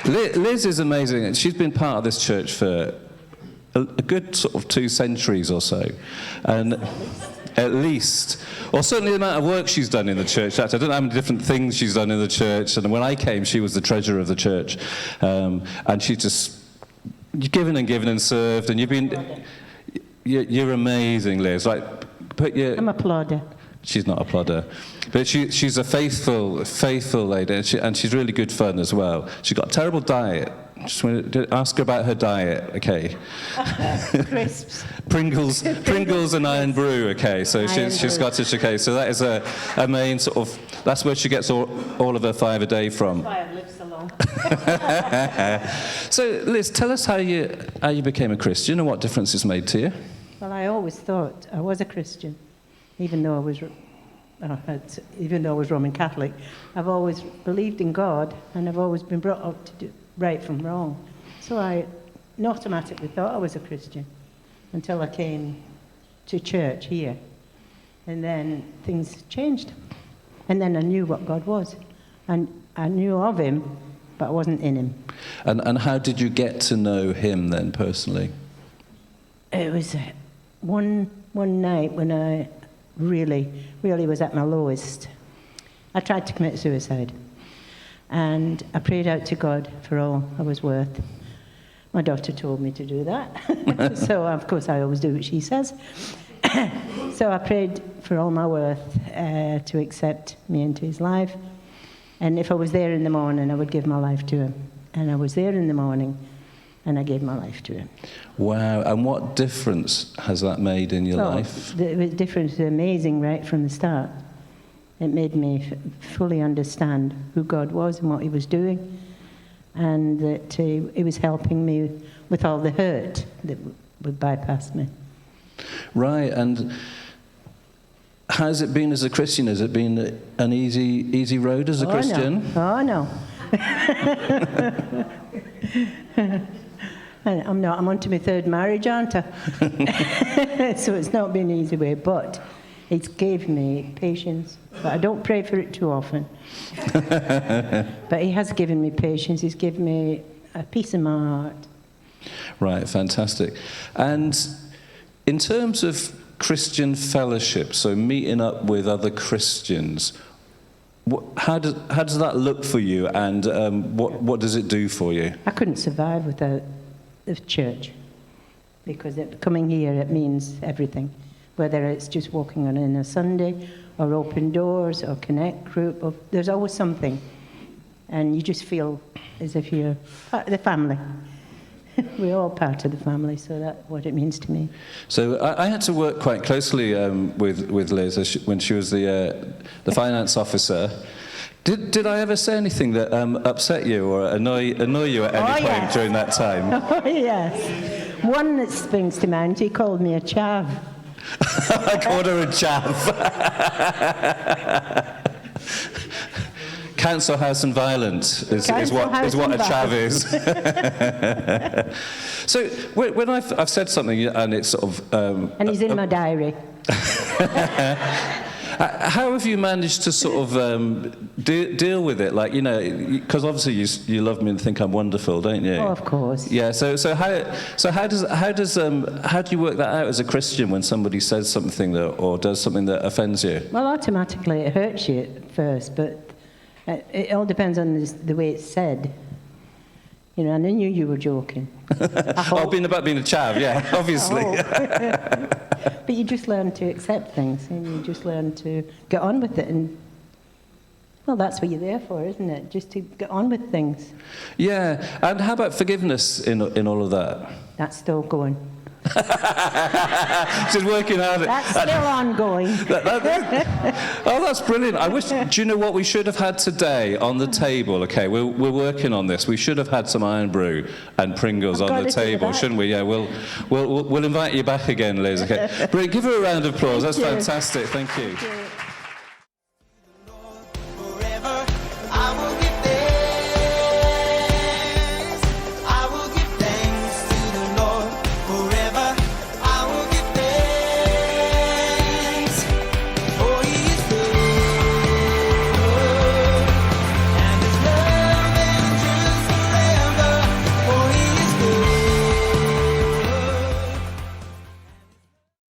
Liz is amazing, and she's been part of this church for a good sort of 2 centuries or so, and at least, or certainly the amount of work she's done in the church. Actually, I don't know how many different things she's done in the church, and when I came, she was the treasurer of the church, and she just given and served, and you're amazing, Liz. Like, I'm a plodder. She's not a plodder, but she's a faithful lady, and she's really good fun as well. She's got a terrible diet. Just want to ask her about her diet, okay? Crisps. Pringles and iron brew, okay? So she's Scottish, okay? So that is a main sort of, that's where she gets all of her 5 a day from. That's why I live so long. So Liz, tell us how you became a Christian and what difference it's made to you. Well, I always thought I was a Christian, even though I was Roman Catholic. I've always believed in God, and I've always been brought up to do right from wrong. So I automatically thought I was a Christian until I came to church here. And then things changed. And then I knew what God was. And I knew of him, but I wasn't in him. And how did you get to know him then, personally? It was one night when I really was at my lowest. I tried to commit suicide. And I prayed out to God for all I was worth. My daughter told me to do that. So, of course, I always do what she says. So I prayed for all my worth to accept me into his life. And if I was there in the morning, I would give my life to him. And I was there in the morning, and I gave my life to him. Wow. And what difference has that made in your life? The difference was amazing right from the start. It made me fully understand who God was and what he was doing, and that he was helping me with all the hurt that would bypass me. Right, and has it been as a Christian? Has it been an easy road as a Christian? No. Oh, no. I'm not. I'm on to my 3rd marriage, aren't I? So it's not been an easy way, but it's gave me patience. But I don't pray for it too often. But he has given me patience. He's given me a peace in my heart. Right, fantastic. And in terms of Christian fellowship, so meeting up with other Christians, how does that look for you, and what does it do for you? I couldn't survive without the church, because coming here, it means everything. Whether it's just walking on a Sunday, or open doors, or connect group, there's always something. And you just feel as if you're part of the family. We're all part of the family, so that's what it means to me. So I had to work quite closely with Liz when she was the finance officer. Did I ever say anything that upset you or annoy you at any point during that time? Oh, yes. One that springs to mind, he called me a chav. I called her a chav. Council House and Violent is what a chav is. So when I've said something and it's sort of... and he's in my diary. How have you managed to sort of deal with it? Like, you know, because obviously you love me and think I'm wonderful, don't you? Oh, of course. Yeah. So how do you work that out as a Christian when somebody says something or does something that offends you? Well, automatically it hurts you at first, but it all depends on the way it's said. You know, and I knew you were joking. Being a chav, yeah, obviously. But you just learn to accept things, and you just learn to get on with it. And, well, that's what you're there for, isn't it? Just to get on with things. Yeah, and how about forgiveness in all of that? That's still going. She's working hard. That's still ongoing. Oh, that's brilliant. Do you know what we should have had today on the table? Okay, we're working on this. We should have had some iron brew and Pringles on the table, shouldn't we? Yeah, we'll invite you back again, Liz. Okay, brilliant. Give her a round of applause. That's fantastic. Thank you.